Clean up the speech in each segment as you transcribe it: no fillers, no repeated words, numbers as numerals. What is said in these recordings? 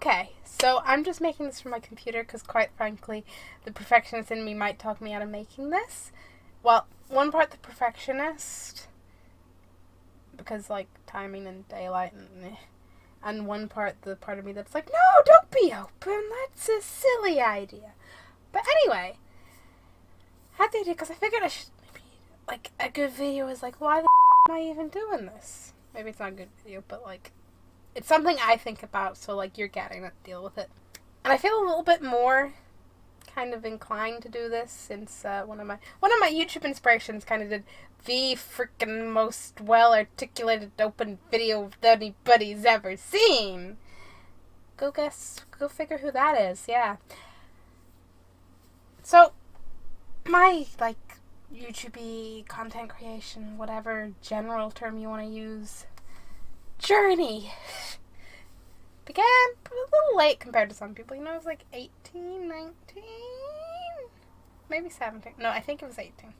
Okay, so I'm just making this from my computer because, quite frankly, the perfectionist in me might talk me out of making this. Well, one part the perfectionist, because, like, timing and daylight and one part the part of me that's like, no, don't be open, that's a silly idea. But anyway, I had the idea because I figured I should maybe, like, a good video is like, why the am I even doing this? Maybe it's not a good video, but, like, it's something I think about, so, like, you're getting it, deal with it. And I feel a little bit more kind of inclined to do this since one of my YouTube inspirations kind of did the freaking most well-articulated open video that anybody's ever seen. Go figure who that is, yeah. So, my, like, YouTube-y content creation, whatever general term you want to use, journey began a little late compared to some people. You know, I was like 18, 19, maybe 17. No, I think it was 18.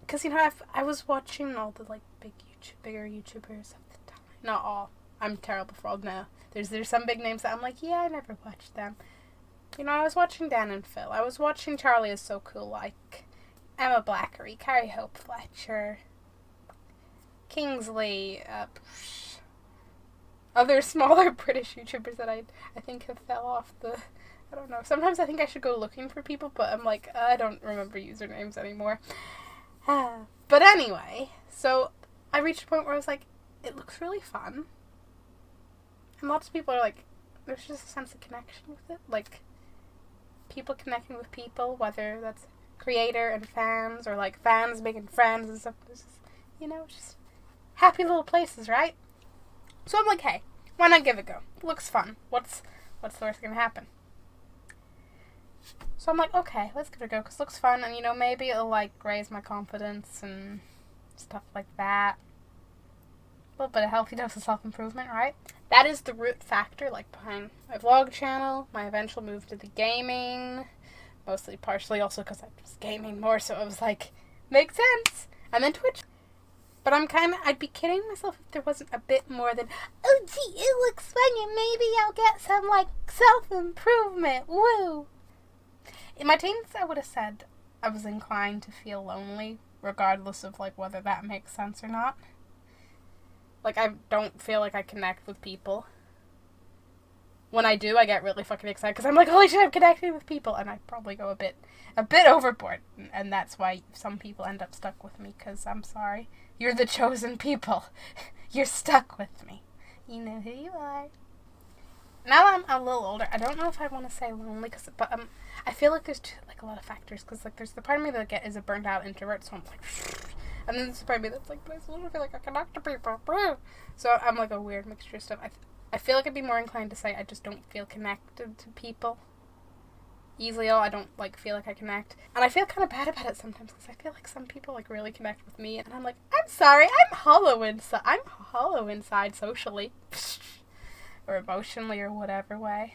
Because, you know, I was watching all the, like, bigger YouTubers at the time. Not all. I'm terrible for all now. There's some big names that I'm like, yeah, I never watched them. You know, I was watching Dan and Phil. I was watching Charlie Is So Cool, like Emma Blackery, Carrie Hope Fletcher, Kingsley, other smaller British YouTubers that I think have fell off the, I don't know. Sometimes I think I should go looking for people, but I'm like, I don't remember usernames anymore. But anyway, so I reached a point where I was like, it looks really fun. And lots of people are like, there's just a sense of connection with it. Like, people connecting with people, whether that's creator and fans, or like fans making friends and stuff. It's just, you know, just happy little places, right? So I'm like, hey, why not give it a go? It looks fun. What's the worst gonna happen? So I'm like, okay, let's give it a go, because it looks fun, and, you know, maybe it'll, like, raise my confidence and stuff like that. A little bit of healthy dose of self-improvement, right? That is the root factor, like, behind my vlog channel, my eventual move to the gaming, partially also because I was gaming more, so it was like, makes sense. And then Twitch. But I'd be kidding myself if there wasn't a bit more than, oh gee, it looks fun and maybe I'll get some, like, self-improvement, woo! In my teens, I would have said I was inclined to feel lonely, regardless of, like, whether that makes sense or not. Like, I don't feel like I connect with people. When I do, I get really fucking excited, because I'm like, holy shit, I'm connecting with people, and I probably go a bit overboard, and that's why some people end up stuck with me, because I'm sorry. You're the chosen people. You're stuck with me. You know who you are. Now that I'm a little older, I don't know if I want to say lonely, but I feel like there's a lot of factors, because, like, there's the part of me that is a burnt out introvert, so I'm like, and then there's the part of me that's like, but I still feel like I connect to people, so I'm like a weird mixture of stuff. I feel like I'd be more inclined to say I just don't feel connected to people easily. I don't, like, feel like I connect, and I feel kind of bad about it sometimes, because I feel like some people, like, really connect with me, and I'm like, I'm sorry, I'm hollow inside socially. Or emotionally, or whatever way.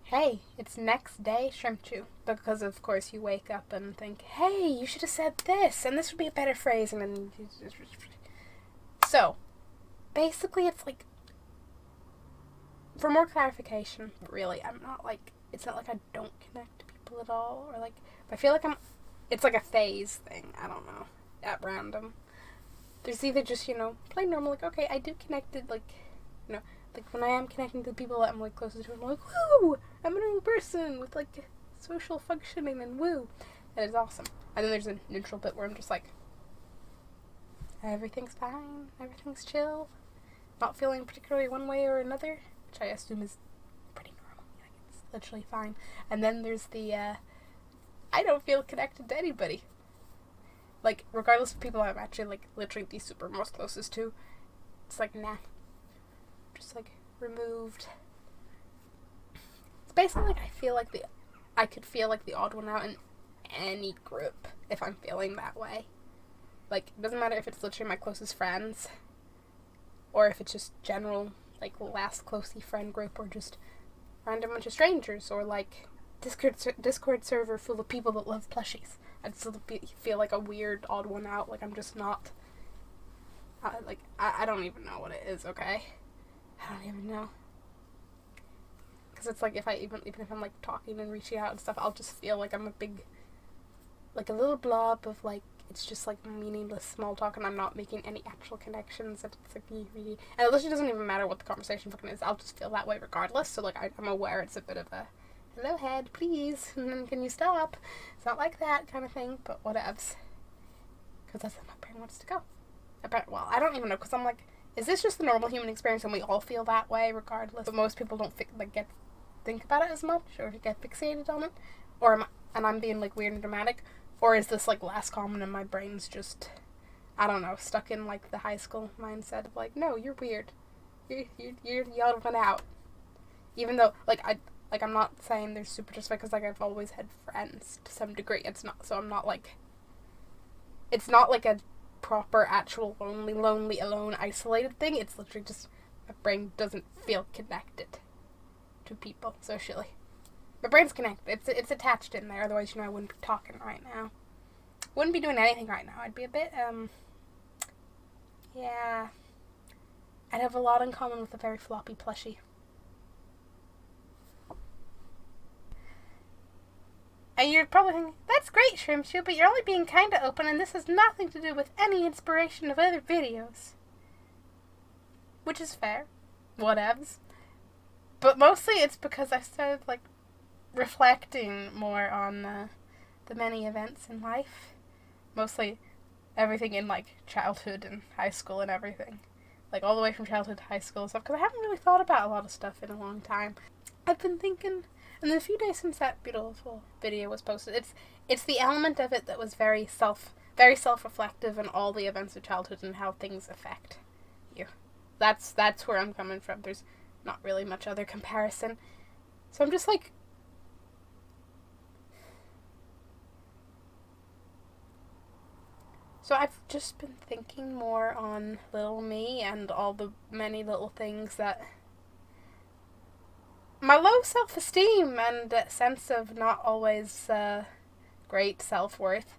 Hey, it's next day, shrimp chew. Because, of course, you wake up and think, hey, you should have said this, and this would be a better phrase, and then... So, basically, it's like, for more clarification, really, I'm not, like, it's not like I don't connect to people at all, or, like, I feel like it's like a phase thing, I don't know, at random. There's either just, you know, plain normal, like, okay, I do connected, like, you know, like, when I am connecting to the people that I'm, like, closest to, I'm like, woo! I'm a normal person with, like, social functioning and woo! And it's awesome. And then there's a neutral bit where I'm just like, everything's fine, everything's chill, not feeling particularly one way or another, which I assume is pretty normal. Like, it's literally fine. And then there's the, I don't feel connected to anybody. Like, regardless of people I'm actually, like, literally the super most closest to, it's like, nah. Just, like, removed. It's basically like I could feel like the odd one out in any group if I'm feeling that way. Like, it doesn't matter if it's literally my closest friends, or if it's just general, like, last closely friend group, or just random bunch of strangers, or, like, Discord server full of people that love plushies. I'd still feel like a weird odd one out, like I'm just not, I don't even know what it is, okay? I don't even know. because it's like, if I even if I'm, like, talking and reaching out and stuff, I'll just feel like I'm a big, like, a little blob of, like, it's just, like, meaningless small talk, and I'm not making any actual connections, and it's, like, really, and it literally doesn't even matter what the conversation fucking is, I'll just feel that way regardless, so, like, I'm aware it's a bit of a, hello, head, please, and then can you stop? It's not like that kind of thing, but whatevs. Because that's where my brain wants to go. Well, I don't even know, because I'm like, is this just the normal human experience, and we all feel that way regardless, but most people don't think about it as much, or get fixated on it, or I'm being, like, weird and dramatic, or is this, like, less common and my brain's just, I don't know, stuck in, like, the high school mindset of, like, no, you're weird. You're the odd one out. Even though, like, I'm not saying they're super just because, like, I've always had friends to some degree. It's not, so I'm not, like, it's not, like, a proper, actual, lonely, alone, isolated thing. It's literally just, my brain doesn't feel connected to people socially. My brain's connected. It's attached in there. Otherwise, I wouldn't be talking right now. Wouldn't be doing anything right now. I'd be a bit, yeah. I'd have a lot in common with a very floppy plushie. And you're probably thinking, that's great, Shrimp Shoe, but you're only being kinda open, and this has nothing to do with any inspiration of other videos. Which is fair. Whatevs. But mostly it's because I started, like, reflecting more on the many events in life. Mostly everything in, like, childhood and high school and everything. Like, all the way from childhood to high school and stuff, because I haven't really thought about a lot of stuff in a long time. I've been thinking, and in a few days since that beautiful video was posted, it's the element of it that was very self-reflective in all the events of childhood and how things affect you. That's where I'm coming from. There's not really much other comparison. So I'm just, like, so I've just been thinking more on little me and all the many little things that my low self-esteem and sense of not always great self-worth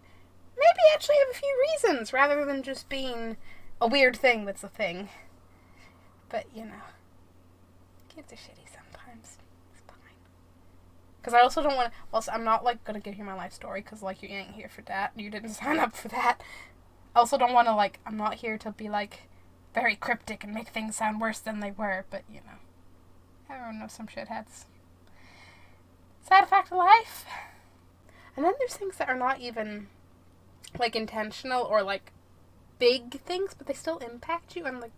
maybe actually have a few reasons, rather than just being a weird thing that's a thing. But, kids are shitty sometimes. It's fine. Because I also don't want to, also, I'm not, like, going to give you my life story, because, like, you ain't here for that. You didn't sign up for that. I also don't want to, like, I'm not here to be, like, very cryptic and make things sound worse than they were, but, everyone knows some shitheads. Sad fact of life. And then there's things that are not even, like, intentional or, like, big things, but they still impact you, and, like,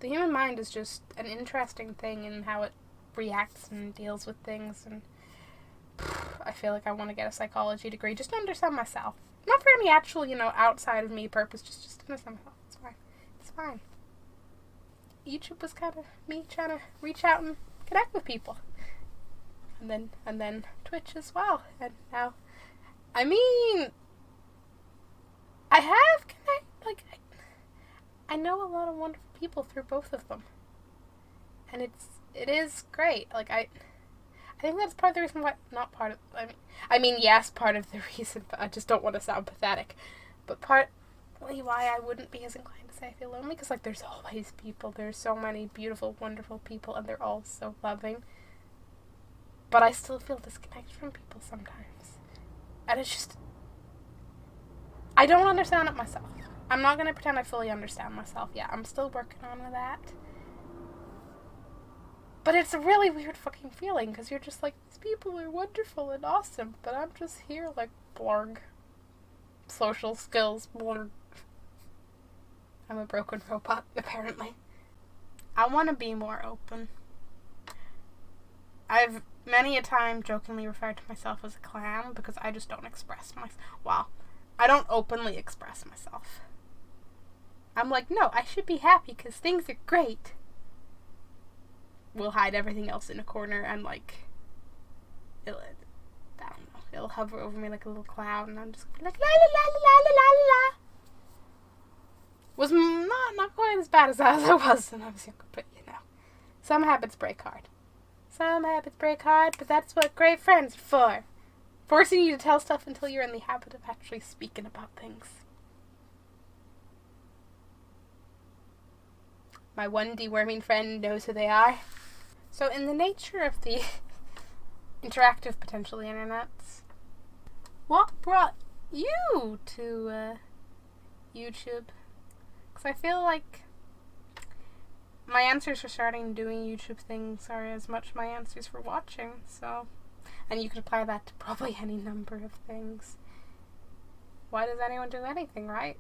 the human mind is just an interesting thing in how it reacts and deals with things, and I feel like I want to get a psychology degree just to understand myself. Not for any actual, outside of me purpose, just to understand myself. It's fine. It's fine. YouTube was kind of me trying to reach out and connect with people. And then Twitch as well. And now, I have I know a lot of wonderful people through both of them. And it is great. Like, I think that's part of the reason why, not part of, yes, part of the reason, but I just don't want to sound pathetic. But partly why I wouldn't be as inclined to say I feel lonely, because, like, there's always people. There's so many beautiful, wonderful people, and they're all so loving. But I still feel disconnected from people sometimes. And it's just, I don't understand it myself. I'm not going to pretend I fully understand myself yet. I'm still working on that. But it's a really weird fucking feeling, because you're just like, these people are wonderful and awesome, but I'm just here like, blurg. Social skills, blurg. I'm a broken robot, apparently. I want to be more open. I've many a time jokingly referred to myself as a clown, because I just don't express myself. Well, I don't openly express myself. I'm like, no, I should be happy because things are great. We'll hide everything else in a corner and, like, I don't know, it'll hover over me like a little cloud, and I'm just gonna be like, la la la la la la la la. Was not quite as bad as I was when I was younger, but, some habits break hard. Some habits break hard, but that's what great friends are for. Forcing you to tell stuff until you're in the habit of actually speaking about things. My one deworming friend knows who they are. So in the nature of the interactive, potentially, internets. What brought you to YouTube? Because I feel like my answers for starting doing YouTube things are as much my answers for watching, so... And you could apply that to probably any number of things. Why does anyone do anything, right?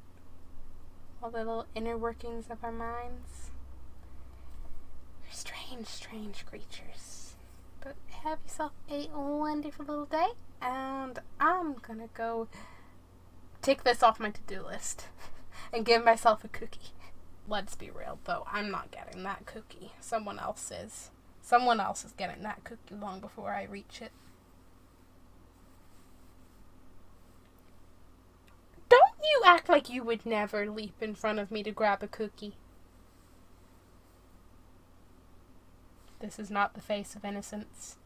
All the little inner workings of our minds. We're strange, strange creatures. But have yourself a wonderful little day, and I'm gonna go take this off my to-do list and give myself a cookie. Let's be real, though. I'm not getting that cookie. Someone else is. Someone else is getting that cookie long before I reach it. Don't you act like you would never leap in front of me to grab a cookie. This is not the face of innocence.